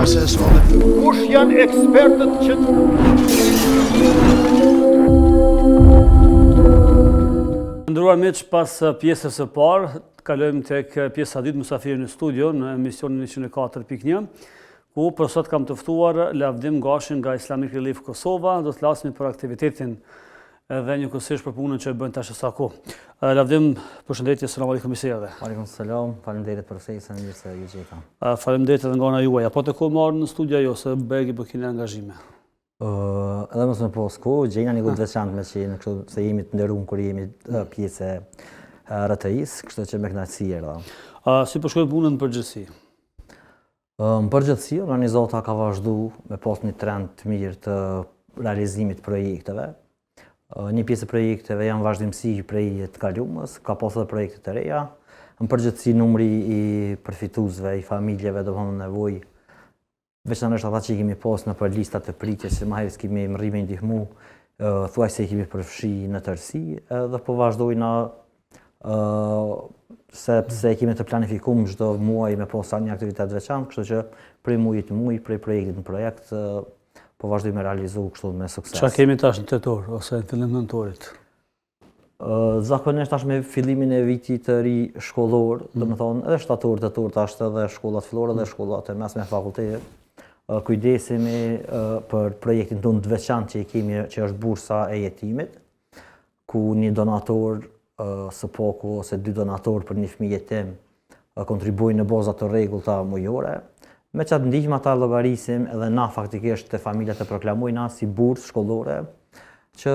processuale. Kush janë ekspertët që Nderuar miq, pas pjesës së parë, kalojmë tek pjesa e dytë Mysafiri në studio në emisionin 104.1, ku për sot kam të ftuar Lavdim Gashin nga Islamic Relief Kosova. Do të flasim për aktivitetin dhe njëkohësisht për punën që bëjnë tash sa kohë. Lavdim, përshëndetje, selam aleikum misëve. Aleikum selam, faleminderit për ftesën, mirë se ju gjeta. Faleminderit edhe nga ana juaj. Apo të kohë marrë në studio jo se bëgi po keni angazhime. Edhe mos më pas kohë, gjejna një të veçantë me që kështu se jemi të nderuar kur jemi pjesë e RTI-s, kështu që me kënaqësi erdha. Si po shkoi punën në përgjithësi? Në përgjithësi, organizata ka vazhduar me pas një trend të mirë të realizimit të projekteve. Një pjesë e projekteve janë vazhdimësi prej të kalumës, ka pas edhe projekte të reja. Në përgjithësi numri i përfituesve, i familjeve do të thonë nevojë, veçanërisht ata që i kemi pas në për listat të pritjes, që më herët kemi rrimë ndihmu, thuajse i kemi përfshi në tërësi, edhe po vazhdojna sepse kemi të planifikuar çdo muaj me pas një aktivitet veçantë, kështu që prej mujit në muaj, prej projektit në projekt, po vazhdoj me realizu kështu me sukses. Çfarë kemi tash në tetor ose në fillim nëntorit? Zakonisht tash me fillimin e vitit të ri shkollor, domethënë edhe shtator, tetor tash edhe shkollat fillore dhe shkollat e mesme fakultete, kujdesemi për projektin tonë të veçantë që i kemi, që është bursa e jetimit, ku një donator së paku ose dy donator për një fëmijë jetim kontribuojnë në baza të rregullta mujore. Me qatë ndihmë ata llogarisim edhe na faktikisht të familjet e proklamojna si bursë shkollore që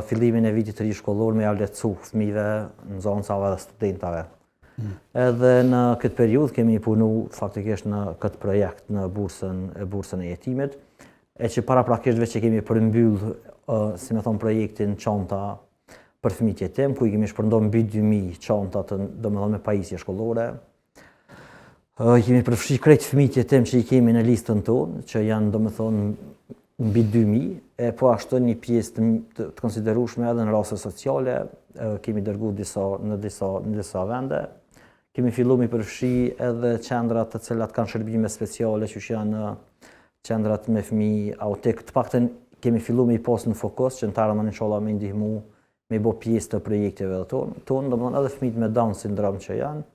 fillimin e vitit të ri shkollor me ja lehtësu fëmijëve, nxënësave dhe studentave. Edhe në këtë periudhë kemi punu faktikisht në këtë projekt në bursën e jetimit, e që paraprakisht veç që kemi përmbyll, si me thonë, projektin çanta për fëmijët jetim, ku i kemi shpërndar mbi 2000 çanta domethënë me pajisje shkollore. Kemi përfshi krejt fëmijët jetim që i kemi në listën tonë, që janë domethënë mbi 2000, e po ashtu një pjesë të konsiderueshme edhe në raste sociale, kemi dërguar në disa vende. Kemi filluar me përfshi edhe qendrat të cilat kanë shërbime speciale, që janë qendrat me fëmijë autik. Të paktën kemi filluar me i pas në fokus, që në të ardhmen inshallah me ndihmu me bë pjesë të projekteve tonë, domethënë edhe fëmijët me Down syndrom që janë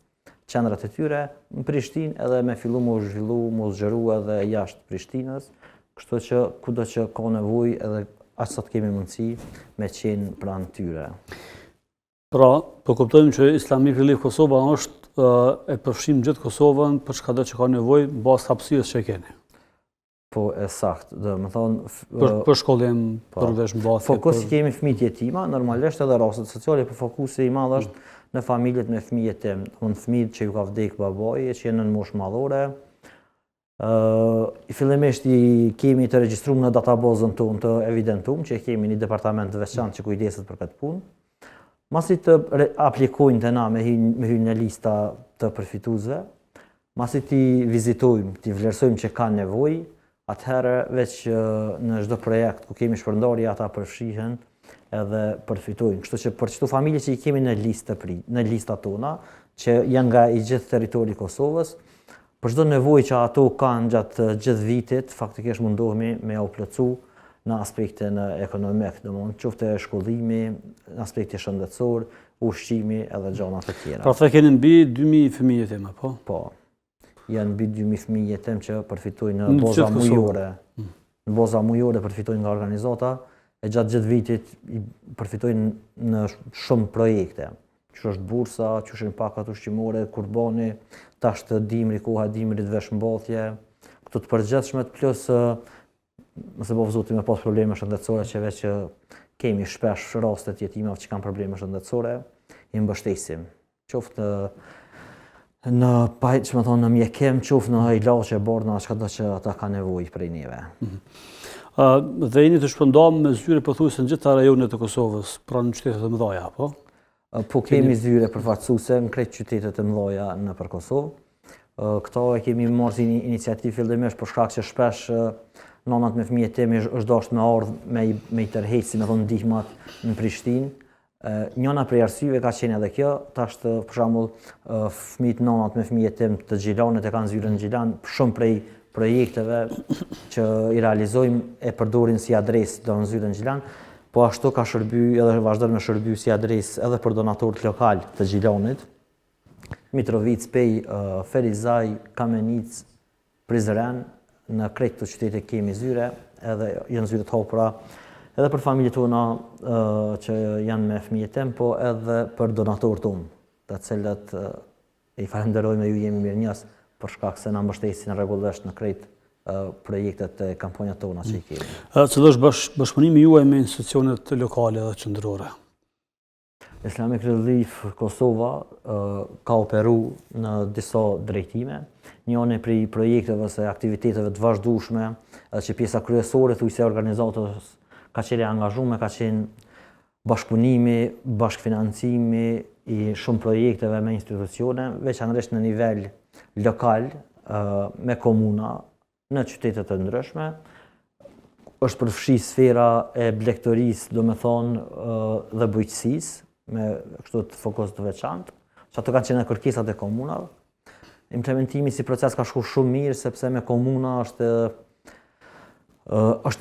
qendrat e tyre në Prishtinë, edhe me fillu më zhvillu, më zgjeru edhe jashtë Prishtinës, kështu që kudo që ka nevojë edhe aq sa të kemi mundësi me qenë pranë tyre. Pra, po kuptojmë që Islamic Relief Kosova është e përfshim gjithë Kosovën për çka do që ka nevojë bazë hapësirës që keni. Po, e saktë, domethënë për shkollim, për vesh mbathje. Fokusi kemi fëmijët jetima, normalisht edhe rastet sociale, por fokusi i madh është në familjet me fëmijë jetim, fëmijët që ju ka vdekur babai, që janë në moshë madhore. Fillimisht i kemi të regjistruar në databazën tonë, të evidentuar që kemi një departament të veçantë që kujdeset për këtë punë. Masi të aplikojnë të na me hyrje në lista të përfituesve, masi ti vizitojmë, ti vlerësojmë që kanë nevojë, atëherë veç në çdo projekt ku kemi shpërndarje ata përfshihen edhe përfitojnë. Kështu që për çdo familje që i kemi në listat tona, që janë nga i gjithë territori i Kosovës, për çdo nevojë që ato kanë gjatë gjithë vitit, faktikisht mundohemi me u plotësu në aspektin ekonomik, domethënë qoftë shkollimi, në aspektin shëndetësor, ushqimi edhe gjëra të tjera. Pra the keni mbi 2000 fëmijë jetim apo? Po. Janë mbi 2000 fëmijë jetim që përfitojnë në baza mujore. Në baza mujore përfitojnë nga organizata, e gjatë gjithë vitit përfitojnë në shumë projekte, që është bursa, që është pakat ushqimore, kurbani, tash të dimri, koha dimrit, veshmbathje, këto të përgjithshmet, plus mëse po vëzoti me pas probleme shëndetësore, që veç që kemi shpesh rastet jetimave që kanë probleme shëndetësore, i mbështesim. Qoftë në pajtë, që më thonë, në mjekim, qoftë në ilaçe, borna, çka që ata ka nevojë prej neve. Dhe jeni të shpërndam me zyre pothuajse në gjitha rajonet e Kosovës, pra në qytetet e mëdha, apo? Po kemi zyre përfaqësuese në krejt qytetet e mëdha nëpër Kosovë. Këto e kemi marrë si iniciativë fillimisht për shkak që shpesh nënat me fëmijë jetim është dashur me ardhmë me i tërheqë, si me thonë, ndihmat në Prishtinë. Njëna prej arsyeve ka qenë edhe kjo, tash për shembull fëmijët nënat me fëmijë jetim të Gjilanit e kanë zyrën në Gjilan, shumë prej projekteve që i realizojmë e përdorin si adresë do në Zyrën Gjilan, po ashtu ka shërby edhe vazhdon me shërby si adresë edhe për donatorët lokal të Gjilanit, Mitrovic, Pej, Ferizaj, Kamenic, Prizren, në krejt të qytetit kemi zyre, edhe janë zyre të hapura, edhe për familjet tona që janë me fëmijët tem, po edhe për donatorët tonë, të cilët i falenderojmë ju jemi mirënjohës për shkak se na mbështesin rregullisht në krejt projektet e kampanjat tona që i kemi. Cili është bashkëpunimi juaj me institucionet lokale dhe qendrore? Islamic Relief Kosova ka operu në disa drejtime. Njëri prej projekteve ose aktiviteteve të vazhdueshme, edhe që pjesa kryesore thujse organizatës ka qenë angazhuar, ka qenë bashkëpunimi, bashkëfinancimi i shumë projekteve me institucione, veçanërisht në nivel lokal me komuna në qytete të ndryshme. Është përfshi sfera e blegtorisë, domethënë dhe bujqësisë, me kështu të fokus të veçantë, që ato kanë qenë kërkesat e komunave. Implementimi si proces ka shku shumë mirë, sepse me komuna është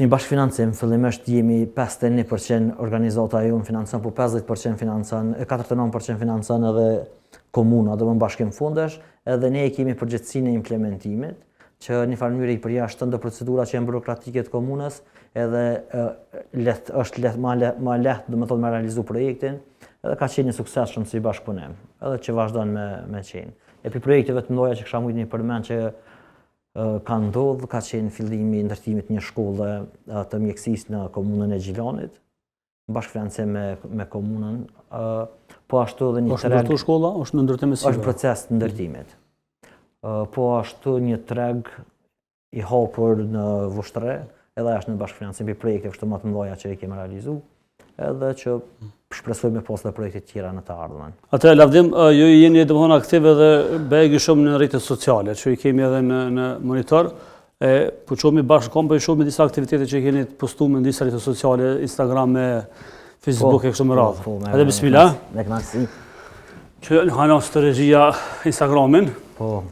një bashkëfinancim. Fillimisht jemi 51% organizata jonë financën, po 50% financën, 49% financën edhe komuna, dhe më bashkim fundesh, edhe ne kemi përgjegjësinë e implementimit, që një farë mënyrë i përjashtën do procedura që janë burokratike të komunës, edhe është ma lehtë domethënë me realizu projektin, edhe ka qenë një sukses shumë si bashkëpunim, edhe që vazhdon me qenë. E për projekteve të mdoja që kësha mujtë një përmend që ka ndodhë, ka qenë fillimi ndërtimit një shkolle të mjekësisë në komunën e Gjilanit, bashkëfinancim me komunën, po ashtu edhe një treg... Është ndërtu shkolla? Është në ndërtim e si? Është proces të ndërtimit. Po ashtu një treg i hapur në Vushtre, edhe është në bashkëfinancim për projekte kështu më të mdoja që i kemi realizu, edhe që shpresojmë pas dhe projekte tjera në të ardhmen. Atë lavdim, ju jeni domethënë aktive dhe bëhegi shumë në rrjetet sociale, që i kemi edhe në monitor, po qohemi bashkë po i shohim disa aktivitete që keni postuar në disa rrjete sociale, Instagram, Facebook e kështu me radhë. Edhe bismillah. Me kënaqësi. Që hanos të regjia Instagramin. Po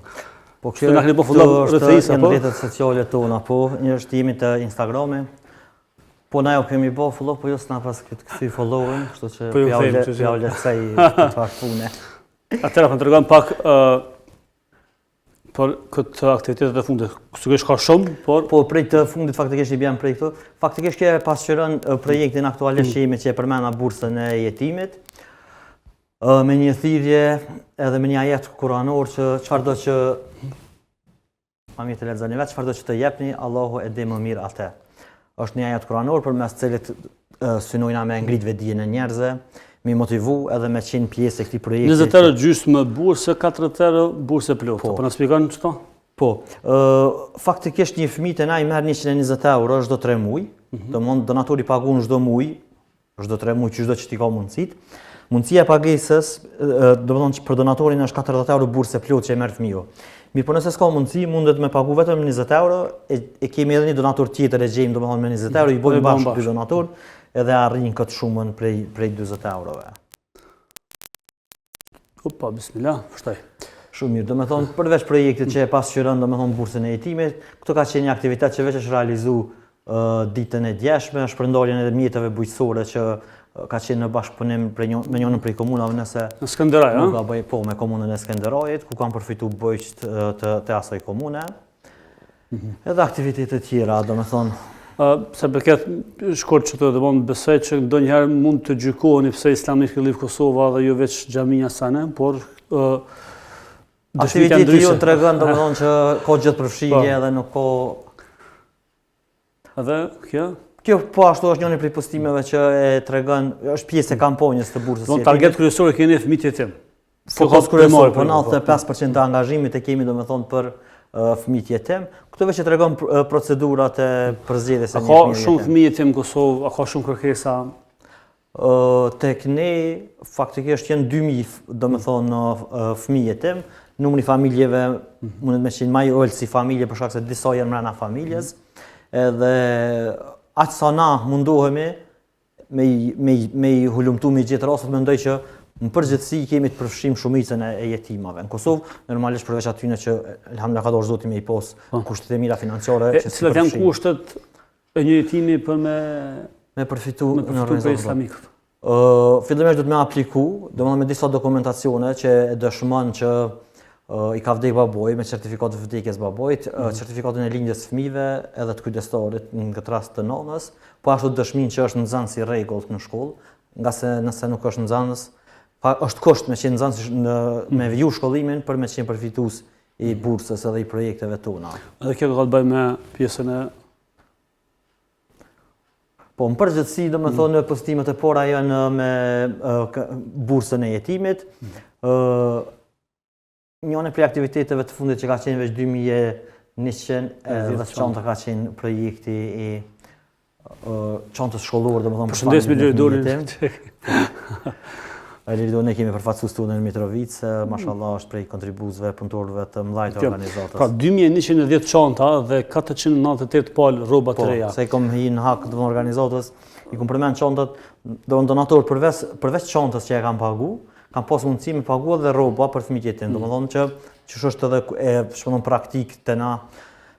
kështu na keni po filluar rrethisa po. Rrjetet sociale tona, po, një është jemi të Instagrami. Po na jo kemi bo follow, po jo s'na pas këthy followin, kështu që pja u letësaj të farë pune. Atëra, për të tregon pak për këtë aktivitetet e fundit. Sigurisht ka shumë, por... Po, prej të fundit faktikisht i bjem prej këtu. Faktikisht ke pasqyron projektin aktualisht që jemi që e përmena bursën e jetimit, me një thirrje edhe me një ajet kuranor që çfarëdo që... Ma mirë të lexoni vetë, çfarëdo që të jepni, Allahu e di më mirë atë. Është një ajet kuranor për mes cilit synojna me ngrit vetdijen e njerëzve, me motivu edhe me qenë pjesë e këtij projekti. 20 euro gjysmë bursë, 40 euro bursë plotë. Po na shpjegon çto? Po, faktikisht një fëmijë te na i merr 120 euro çdo 3 muaj. Domthonë donatori paguon çdo muaj, çdo 3 muaj çdo që ti ka mundësitë. Mundësia e pagesës, domthonë për donatorin është 40 euro bursë plotë që e merr fëmiu. Mirë, po nëse s'ka mundësi, mundet me pagu vetëm 20 euro, e kemi edhe një donator tjetër e gjejmë domethënë me 20 euro, i bojmë bashkë dy donator, edhe arrin këtë shumën prej 20 eurove. Opa, bismillah, vështaj. Shumë mirë, domethënë përveç projektit që e pasqyron domethënë bursën e jetimit, këto ka qenë një aktivitet që veç është realizu ditën e djeshme, shpërndarjen e mjeteve bujqësore që ka qenë në bashkëpunim me njënën prej komunave nëse... Në Skënderaj, nuk ka bëj, po, me komunën e Skënderajit, ku kam përfitu bujqët të asaj komune. Edhe aktivitetet tjera, do me thonë... Se përket shkort që të dëmonë besoj që ndonjëherë mund të gjykoni pse Islamic Relief Kosova dhe jo veç xhamia sane, por... Aktiviteti ju të regën, do me thonë që ka gjithë përfshirje edhe nuk ka... Edhe kjo? Kjo po ashtu është njëri prej postimeve që e tregon, është pjesë e kampanjës të bursës. Do target kryesor keni fëmijët e jetim. Fokus kryesor, po 95% të angazhimit e kemi domethënë për fëmijët e jetim. Këto veç e tregon procedurat e përzgjedhjes së një fëmijë. Ka shumë fëmijë jetim në Kosovë, a ka shumë kërkesa? Tek ne faktikisht janë 2000 domethënë fëmijë jetim. Numri familjeve mundet me qenë më i ulët si familje për shkak se disa janë brenda familjes. Edhe aq sa na mundohemi me i hulumtu me gjithë rastet, mendoj që Në përgjithësi kemi të përfshim shumicën e jetimave. Në Kosovë, normalisht përveç atyne që elhamdulillah ka dorë Zoti me i pos kushtet e mira financiare që si cilat janë kushtet e një jetimi për me përfitu në për islamik? Fillimisht do të me apliku, domethënë me disa dokumentacione që e dëshmon që i ka vdek baboj me certifikat të vdekjes babojt, certifikatën e lindjes fëmijëve edhe të kujdestarit në këtë rast të nonës, po ashtu dëshminë që është nxënës i rregullt në shkollë, nga se nëse nuk është nxënës, është kusht me qenë nxënës me viju shkollimin për me qenë përfitues i bursës edhe i projekteve tona. Edhe kjo ka të bëjë me pjesën e Po, në përgjithësi, domethënë postimet e para janë me bursën e jetimit. Njëne prej aktiviteteve të fundit që ka qenë veç 2100 dhe çanta ka qenë projekti i çantës shkollore, domethënë përshëndes me Liridorin. Liridorin e kemi përfaqësuar studion në Mitrovica, mashallah është prej kontribuesve punëtorëve të mëdhtë të organizatës. Pra 2110 çanta dhe 498 palë rroba të reja. Se i kom hi në hak të organizatës, i kom përmend çantat, donator përveç çantës që e kam pagu, kam pas mundësi me pagu edhe rroba për fëmijët e tim. Domethënë që është edhe shpëton praktik të na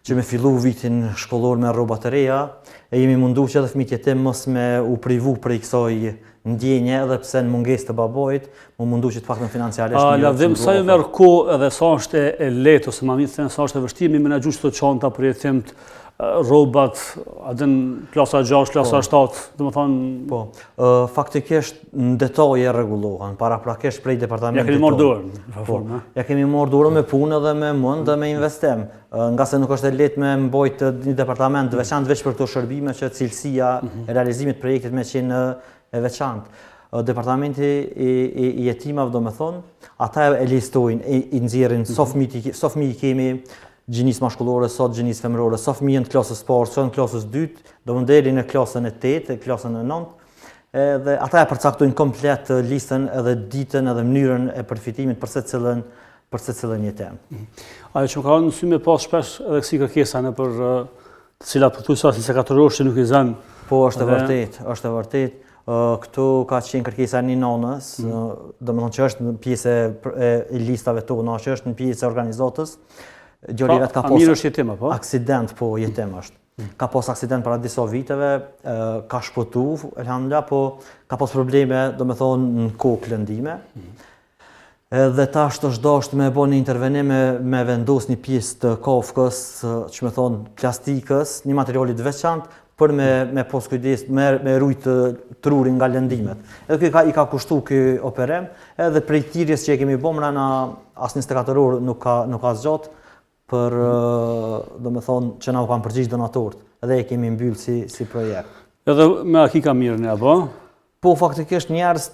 që me fillu vitin shkollor me rroba të reja, e jemi mundu që edhe fëmijët e tim mos me u privu prej kësaj ndjenje edhe pse në mungesë të babait, më mundu që të paktën financiarisht. Lavdim sa ju merr kohë edhe sa është e lehtë ose më mirë thënë sa është e vështirë me menaxhu çdo çanta për jetim rrobat, adën klasa 6, klasa 7, domethënë po. Faktikisht në detaje rregullohen, paraprakisht prej departamentit. Ja kemi marrë dorë. Ja kemi marrë dorë me punë dhe me mend dhe me investim. Nga se nuk është e lehtë me mbajt një departament të veçantë veç për këto shërbime që cilësia e realizimit të projektit me qenë e veçantë. Departamenti i jetimave domethënë, ata e listojnë, i nxjerrin sa fëmijë kemi gjinisë mashkullore, sa gjinisë femërore, sa fëmijë në klasës parë, sa në klasës dytë, domethënë deri në klasën e 8, klasën e 9. Dhe ata e përcaktojnë komplet listën edhe ditën edhe mënyrën e përfitimit për secilën jetim. Ajo që më ka rënë në sy me pas shpesh edhe kësi kërkesa në për të cilat për thuajse se katërorësh që nuk i zën. Po, është e vërtet. Këtu ka qenë kërkesa një nonës, domethënë që është në pjesë e listave tona, që është në pjesë e organizatës. Djali vet ka pas jetim apo? Aksident, po jetim është. Ka pas aksident para disa viteve, ka shpëtu, elhamdulillah, po ka pas probleme, domethënë në kokë lëndime. Dhe tash është dashur me bën një intervenim me vendos një pjesë të kafkës, që më thon plastikës, një materiali të veçantë për me pos kujdes, me rujt trurin nga lëndimet. Edhe i ka kushtu ky operim, edhe prej thirrjes që e kemi bën mrena as 24 orë nuk ka zgjat për domethënë që na u kanë përgjigj donatorët, edhe e kemi mbyll si projekt. Edhe me akika mirën apo? Po faktikisht njerëz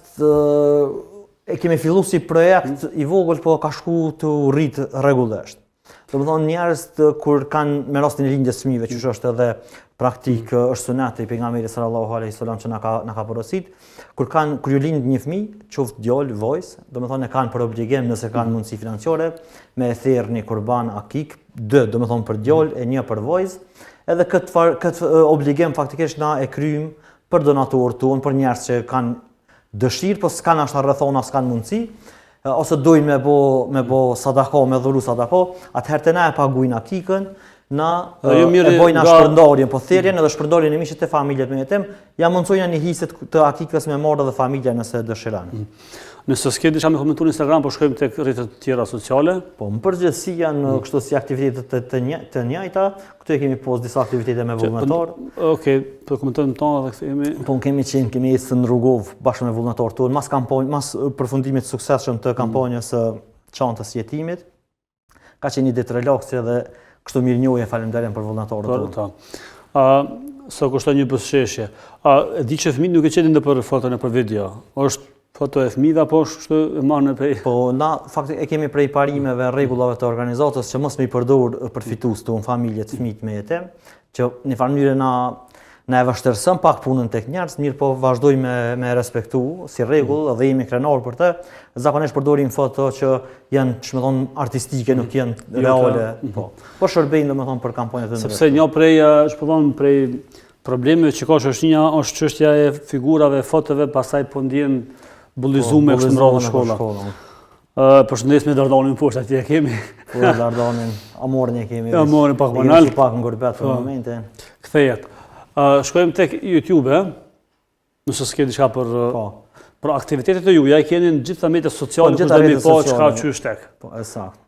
e kemi fillu si projekt i vogël, po ka shku të rrit rregullisht. Domethënë njerëz kur kanë me rastin e lindjes së fëmijëve, që është edhe praktik është suneti i pejgamberit sallallahu alaihi wasallam që na ka porosit, kur ju lind një fëmijë, qoftë djalë, vajzë, domethënë e kanë për obligim nëse kanë mundësi financiare me thirr një kurban akik, 2 domethënë për djalë e 1 për vajzë, edhe këtë obligim faktikisht na e kryjm për donatorët tonë, për njerëz që kanë dëshirë, po s'kanë ashtu rrethona, s'kanë mundësi, ose dojnë me bo sadako, me dhuru sadako, atëherë të na e paguajnë akikën, na e bojnë shpërndarjen, po thirrjen edhe shpërndarjen e miqit të familjet me jetim, ja mundsojnë një hisë të akikës me marrë edhe familja nëse dëshiron. Nëse s'ke diçka me komentuar në Instagram, po shkojmë tek rrjetet tjera sociale. Po, në përgjithësi janë kështu si aktivitetet të njëjta, këtu e kemi pas disa aktivitete me vullnetar. Okej, po komentojmë tonë edhe kthehemi. Po kemi ecë në Rrugov bashkë me vullnetarët tonë, mas përfundimit të suksesshëm të kampanjës së çantës jetimit. Ka qenë një ditë relaksi edhe kështu mirënjohje, faleminderit për vullnetarët tonë. Sa kushton një buzëqeshje? E di që fëmijët nuk e qetin për foton e për video. Është foto e fëmijëve apo është e marrë prej? Po, na faktikisht e kemi prej parimeve, rregullave të organizatës që mos me i përdor përfitues tonë familjet fëmijët me jetim, që në farë mënyrë na e vështirëson pak punën tek njerëz, mirë po vazhdojmë me respektu si rregull dhe jemi krenar për të. Zakonisht përdorim foto që janë, ç'më artistike, nuk janë reale, po. Po shërbejnë domethënë për kampanjat e ndryshme. Sepse një prej problemeve që ka është çështja e figurave, fotove, pastaj po ndjen bullizume kështu në radhë në shkolla. Përshëndes me Dardanin poshtë atje kemi. Po Dardanin, Amorin e kemi. Amorin pak më nalt. Pak në gurbet për momente. Kthehet. Shkojmë tek YouTube, nëse s'ke diçka për aktivitetet e juaja, keni në gjitha mediat sociale ku do mi pa çka qysh tek. Po, saktë.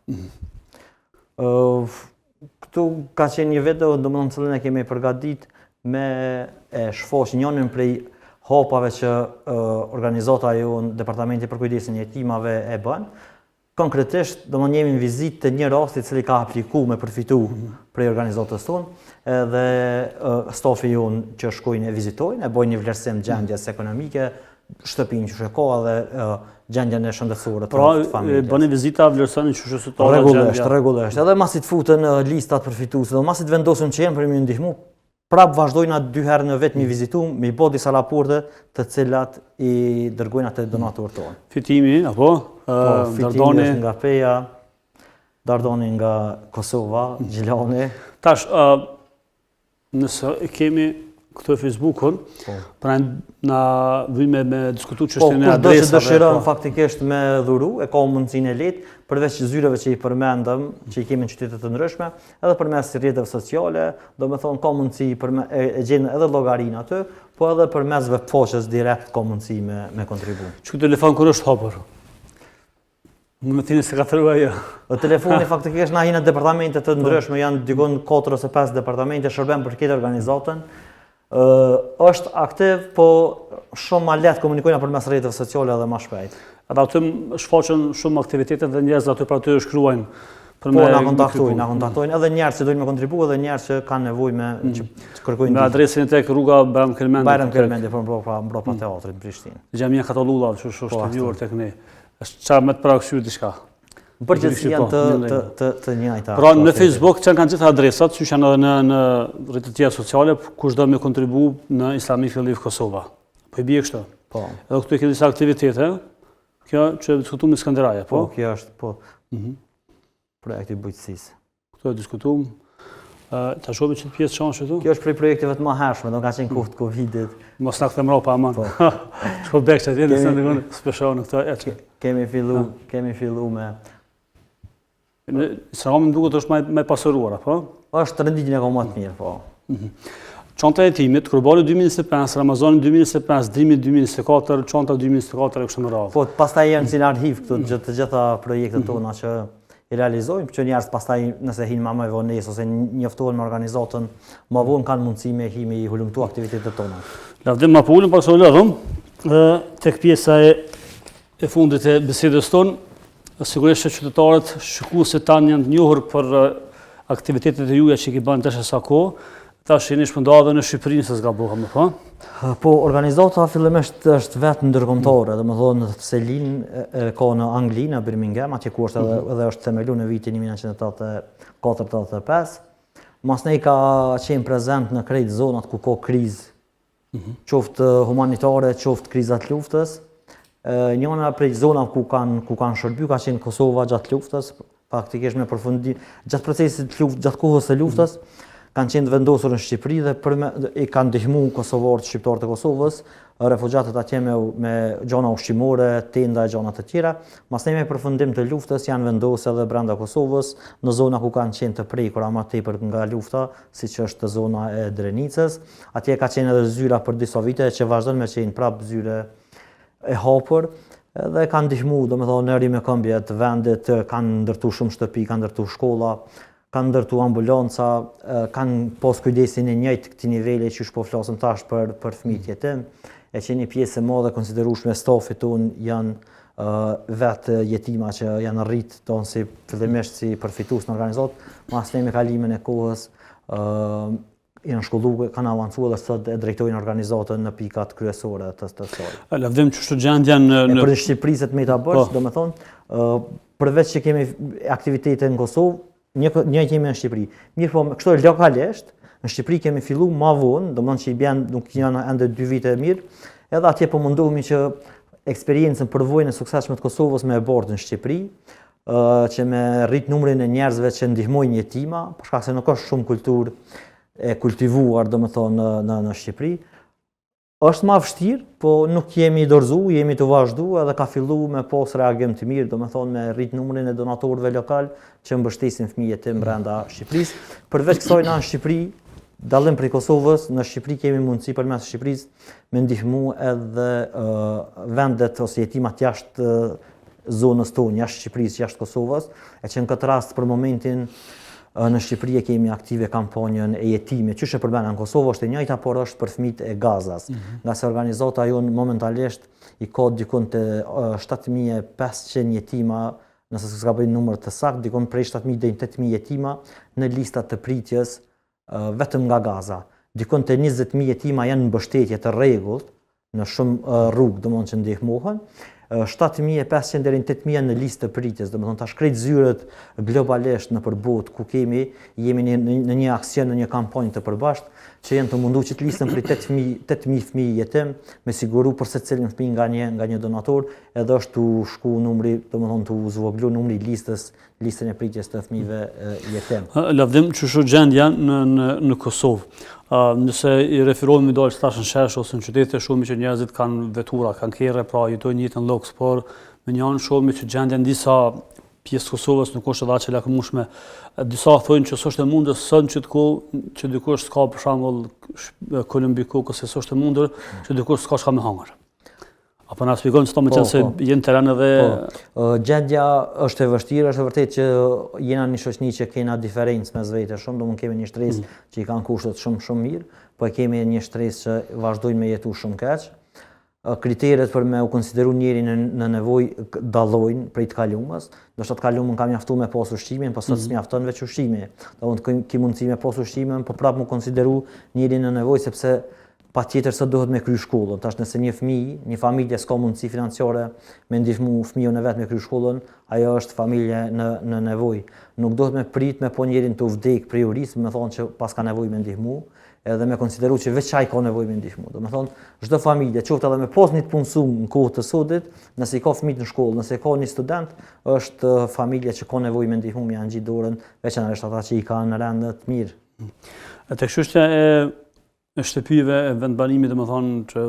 Këtu ka qenë një video, domethënë cilën e kemi përgatitur me shfosh njërin prej hapave që organizata jonë, Departamenti për Kujdesin e Jetimave e bën. Konkretisht, domethënë jemi në vizitë të një rasti i cili ka aplikuar me përfitu prej organizatës tonë, edhe stafi jonë që shkojnë e vizitojnë, e bojnë një vlerësim gjendjes ekonomike, shtëpinë që ka dhe gjendjen e shëndetësore të familjes. Pra, bëni vizita vlerësoni që shëndetësore gjendja. Rregullisht. Edhe masi të futen listat përfituese, dhe masi të vendosen që jenë për më ndihmu, prap vazhdojnë atë 2 herë në vetë mi vizitum, mi bo disa raporte të cilat i dërgojnë atë donatorët tonë. Fitimi, apo? Fitimi është nga Peja, Dardani nga Kosova, Gjilani. Tash, nëse kemi këtë Facebookun, pra na vime me diskutu çështjen e adresave. Kushdo që dëshiron faktikisht me dhuru, e ka mundësinë e lehtë, përveç zyreve që i përmendëm, që i kemi në qytete të ndryshme, edhe përmes rrjeteve sociale, domethënë ka mundësi e gjen edhe llogarinë aty, po edhe përmes webfaqes direkt ka mundësi me kontribu. Çu telefon kur është hapur? Më thini se ka thëruar ajo. Telefoni faktikisht na hinë departamente të ndryshme, janë dikon 4 ose 5 departamente shërben për këtë organizatën. Është aktiv, po shumë ma lehtë komunikojnë përmes rrjeteve sociale edhe ma shpejt. Ata aty shfaqen shumë aktivitete dhe njerëz aty për aty shkruajnë. Po na kontaktojnë edhe njerëz që dojnë me kontribu edhe njerëz që kanë nevojë që kërkojnë. Me adresën tek rruga Bajram Kelmendi. Bajram Kelmendi mbrapa teatrit në Prishtinë. Xhamia Katollulla, që është e njohur tek ne. Është çfarë më të paraqitur diçka. Në përgjithësi janë të njëjta. Pra në Facebook që kanë gjitha adresat, që janë edhe në rrjetet tjera sociale, kush do me kontribu në Islamic Relief Kosova. Po i bie kështu. Po. Edhe këtu ke disa aktivitete. Kjo që diskutuam në Skënderaj, po? Po, kjo është, po. Projekti i bujqësisë. Këtu e diskutuam. Ta shohim që pjesë çansh këtu. Kjo është prej projekteve të mëhershme, do ka qenë kohë të Covidit. Mos na kthem rropa aman. Shko bekçat vjen se ndikon special në këtë. Kemi filluar me Instagrami duket është më pasuruar, apo? Është renditjen e ka më të mirë, po. Çanta e timit, Kurbani 2025, Ramazani 2025, Drimi 2024, Çanta 2024 e kështu me radhë. Po, pastaj janë si në arhiv këtu të gjitha projektet tona që i realizojmë, që njerëz pastaj nëse hinë më vonesë ose njoftohen me organizatën, më vonë kanë mundësi me himi hulumtu aktivitetet tona. Lavdim ma pulën, pak se u lodhëm, tek pjesa e fundit e bisedës tonë, sigurisht që qytetarët shikuesit tanë janë të njohur për aktivitetet e juaja që i bën tash sa kohë, tash jeni shpërndarë edhe në Shqipëri se zgabohem, po? Po, organizata fillimisht është vetë ndërkombëtare, domethënë Selin ka në Angli, në Birmingham, atje ku është edhe është themeluar në vitin 1984-85. Masnej ka qenë prezent në krejt zonat ku ka krizë, qoftë humanitare, qoftë krizat luftës. Njëna prej zonave ku kanë shërbyer ka qenë Kosova gjatë luftës, faktikisht me përfundim gjatë procesit të luftës, gjatë kohës së luftës, kanë qenë vendosur në Shqipëri dhe i kanë ndihmuar kosovarët shqiptarët e Kosovës, refugjatët atje me gjona ushqimore, tenda e gjona të tjera. Masnej me përfundim të luftës janë vendosur edhe brenda Kosovës, në zona ku kanë qenë të prekura më tepër nga lufta, siç është zona e Drenicës. Atje ka qenë edhe zyra për disa vite që vazhdon me qenë prapë zyre e hapur dhe kanë ndihmuar, domethënë në rime këmbje të vendit, kanë ndërtuar shumë shtëpi, kanë ndërtuar shkolla, kanë ndërtuar ambulanca, kanë pas kujdesin e njëjtë këtij niveli që po flasim tash për fëmijët jetim, e që një pjesë e madhe konsiderueshme e stafit tonë janë vetë jetima që janë rrit tonë si fillimisht si përfitues në organizatë, masnej me kalimin e kohës janë shkolluar, kanë avancuar dhe sot e drejtojnë organizatën në pikat kryesore të saj. Lavdim çështë gjendja në për Shqipërisë të meta bësh, domethënë përveç që kemi aktivitete në Kosovë, një kemi në Shqipëri. Mirë po, kështu lokalisht, në Shqipëri kemi filluar më vonë, domethënë që i bën nuk janë ende 2 vite e mirë, edhe atje po mundohemi që eksperiencën përvojën e suksesshme të Kosovës me e bërë në Shqipëri, që me rrit numrin e njerëzve që ndihmojnë jetima, për shkak se nuk ka shumë kulturë e kultivuar domethënë në Shqipëri. Është ma vështirë, po nuk jemi dorëzu, jemi të vazhdu edhe ka fillu me pas reagim të mirë, do me thonë me rrit numrin e donatorëve lokal që mbështesin fëmijët tim brenda Shqipërisë. Përveç kësaj në Shqipëri, dallim prej Kosovës, në Shqipëri kemi mundësi përmes Shqipërisë me ndihmu edhe vendet ose jetimat jashtë zonës tonë, jashtë Shqipërisë, jashtë Kosovës, e që në këtë rast për momentin në Shqipëri kemi aktive kampanjën e jetimit, që përmena në Kosovë është e njëjta, por është për fëmijët e Gazas. Nga se organizata jonë momentalisht i ka dikun të 7500 jetima, nëse s'ka bëjnë numër të saktë, dikun prej 7000 deri 8000 jetima në listat të pritjes vetëm nga Gaza. Dikun të 20000 jetima janë në mbështetje të rregullt në shumë rrugë, domethënë që ndihmohen. 7500 deri në 8000 në listë të pritjes, domethënë tash krejt zyrët globalisht në përbot ku jemi në një aksion, në një kampanjë të përbashkët që janë të mundu që të listën për 8000 fëmijë jetim, me siguru për secilin fëmijë nga një donator, edhe është të shku numri, domethënë të zvoglu numri listën e pritjes të fëmijëve jetim. Lavdim, çështja gjendja në Kosovë. Nëse i referohemi dalë që tash në shesh ose në qytete shumë që njerëzit kanë vetura, kanë kerre, pra jetojnë jetën luks, por me një anë shohim që gjendja në disa pjesë Kosovës nuk është edhe aq e lakmueshme. Disa thonë që s'është e mundur sot që dikush s'ka për shembull Kolumbi Kok ose s'është e mundur që dikush s'ka çka me hangër. Apo na shpjegon se më qenë se jenë terren edhe gjendja është e vështirë, është vërtet që jena një shoqëni që kena diferencë mes vete shumë, domethënë kemi një shtresë që i kanë kushtet shumë mirë, po kemi një shtresë që vazhdojnë me jetu shumë keq. Kriteret për me u konsideru njerin në nevojë dallojnë prej të kalumës. Do të kalumën ka mjaftuar me pas ushqimin, po sot s'mjafton veç ushqimi. Domethënë ki mundësi me pas ushqimin, po prapë mu konsideru njerin në nevojë sepse patjetër se duhet me kry shkollën. Tash nëse një familje s'ka mundësi financiare me ndihmu fëmijën e vet me kry shkollën, ajo është familje në nevojë. Nuk duhet me prit me po njerin të vdek priorisë, me thonë që pas ka nevojë me ndihmu, edhe me konsideru që veç ai ka nevojë me ndihmu. Do me thonë, çdo familje, qoftë edhe me pas një të punësuar në kohë të sotit, nëse i ka fëmijë në shkollë, nëse ka një student, është familje që ka nevojë me ndihmu, janë gjithë dorën, veçanërisht ata që i kanë në rende të mirë. Tek çështja e shtëpive e vendbanimit, domethënë që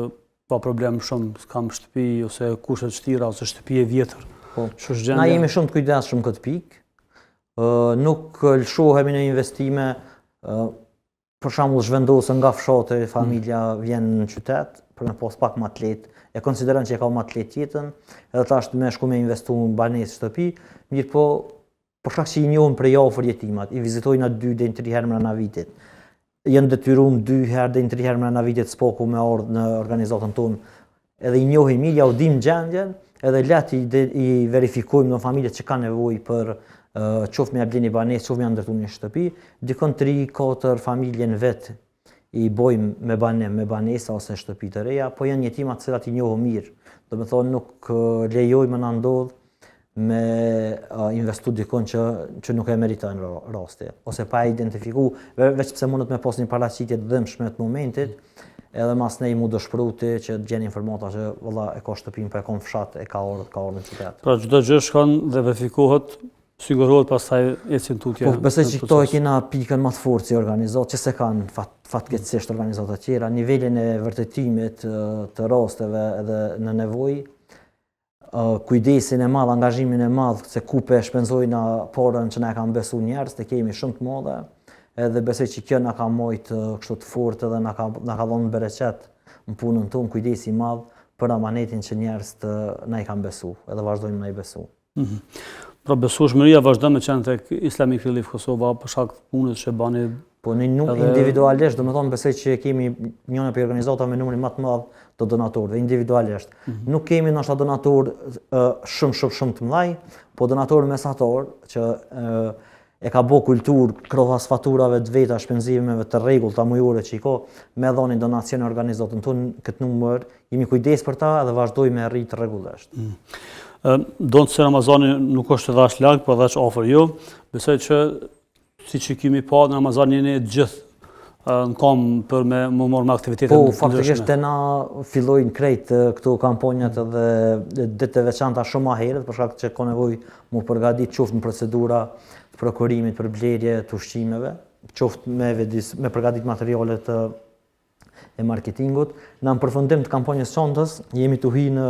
pa problem shumë, s'kam shtëpi ose kushte të vështira ose shtëpi e vjetër. Na jemi shumë të kujdesshëm këtë pikë. Nuk lëshohemi në investime, për shembull zhvendosën nga fshati, familja vjen në qytet për me pas pak më të lehtë, e konsideron që e ka më të lehtë jetën, edhe tash me shku me investu në banesë shtëpi, mirë po për shkak që i njohim prej afër jetimat, i vizitojnë 2 deri 3 herë brenda vitit. Janë detyruar 2 herë deri 3 herë brenda vitit s'poku me ardh në organizatën tonë. Edhe i njohim mirë, ja u dim gjendjen, edhe lehtë i verifikojmë në familjet që kanë nevojë për qoftë me bleni banesë, qoftë me ndërtu një shtëpi, dikon 3-4 familjen vet i bojmë me banesa ose shtëpi të reja, po janë jetima të cilat i njohim mirë. Do me thonë nuk lejojmë na ndodh me investu dikon që nuk e meriton rasti, ose pa identifiku, veç pse mundet me pas një paraqitje të dëmshme të momentit, edhe mas ne i mu dëshpëruti që të gjenë informata që valla e ka shtëpin, po e ka në fshat, e ka orë në qytet. Pra çdo gjë shkon dhe verifikohet, sigurohet pastaj ecin tutje. Po besoj që këto e kena pikën më të fortë si organizatë, që se kanë fatkeqësisht organizata të tjera, nivelin e vërtetimit të rasteve edhe në nevojë, kujdesin e madh, angazhimin e madh se ku pe shpenzojnë porën që na kanë besu njerëz, të kemi shumë të madhe, edhe besoj që kjo na ka mojt kështu të fortë edhe na ka dhënë bereqet në punën tonë, kujdesi i madh për amanetin që njerëz na i kanë besu, edhe vazhdojmë na i besu. Pra besueshmëria vazhdon me qenë tek Islamic Relief Kosova për shkak të punës që bani. Po në individualisht, do me thonë besoj që kemi njëna për organizata me numrin më të madh të donatorëve, individualisht. Nuk kemi ndoshta donatorë shumë të mëdhaj, po donatorë mesatar që e ka bë kulturë krahas faturave të veta, shpenzimeve të rregullta mujore që i ka, me dhënë donacione organizatën tonë këtë numër, jemi kujdes për ta dhe vazhdojmë me rrit rregullisht. Donë se Ramazani nuk është edhe aq larg, por edhe aq afër jo. Besoj që siç i kemi pa në Ramazan jeni të gjithë në kam për me marrë me aktivitete. Po, faktikisht te na fillojnë krejt këto kampanjat edhe ditë veçanta shumë më herët, për shkak që ka nevojë mu përgatit qoftë në procedura të prokurimit për blerje të ushqimeve, qoftë me përgatit materiale të e marketingut. Në përfundim të kampanjës çantës, jemi të hy në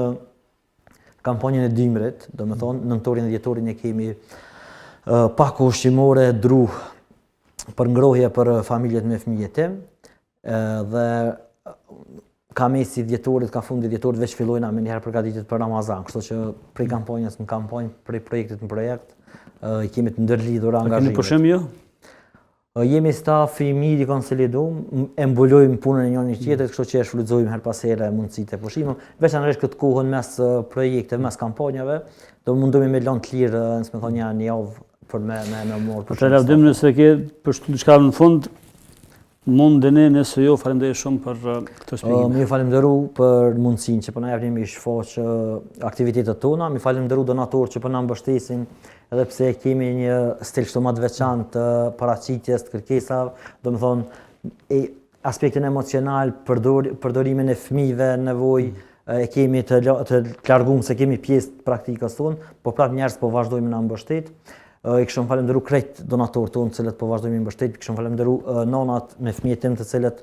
kampanjën e dimrit, do me thonë, nëntorin dhe dhjetorin e kemi pak ushqimore, dru për ngrohje për familjet me fëmijët tim, dhe ka mesi dhjetorit, ka fundi dhjetorit, veç fillojna me njëherë përgatitit për Ramazan, kështu që prej kampanjës në kampanjë, prej projektit në projekt, i kemi të ndërlidhur angazhimet. Keni pushim jo? Jemi staf i mirë i konsolidum, e mbulojmë punën e njëri tjetrit, kështu që e shfrytëzojmë her pas here mundësitë e pushimit, veçanërisht këtë kohën mes projekteve, mes kampanjave, do mundohemi me lanë të lirë, nëse më thonë një javë për me morë. Për të lavdim nëse ke përshtu diçka në fund, mundeni nëse jo, faleminderit shumë për këtë shpjegim. Mi falenderu për mundësinë që po na japni me shfaq aktivitetet tona, mi falenderu donatorët që po na mbështesin, edhe pse kemi një stil kështu më të veçantë të paraqitjes të kërkesave, do të thonë aspektin emocional, përdorimin e fëmijëve, nevojë e kemi të larguar se kemi pjesë të praktikës tonë, po prapë njerëz po vazhdojmë na mbështet. I kishëm falenderu krejt donatorët tonë të cilët po vazhdojmë mbështet, kishëm falenderu nanat me fëmijët tim të cilët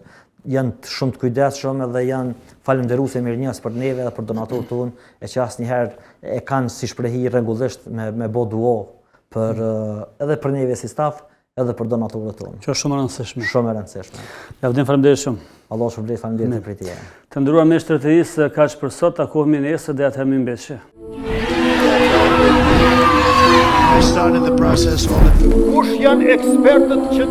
janë shumë të kujdesshëm edhe janë falenderuese mirënjohës për neve dhe për donatorët tonë, e që asnjëherë e kanë si shprehi rregullisht me bë dua për edhe për neve si staf, edhe për donatorët tonë. Që është shumë e rëndësishme. Shumë e rëndësishme. Lavdim, faleminderit shumë. Allah shpërblet, faleminderit për pritjen. Të nderuar miq të TV-s, kaq për sot, takohemi nesër dhe atëherë mirëmbëjtje. I started the process on it. Kush janë ekspertët që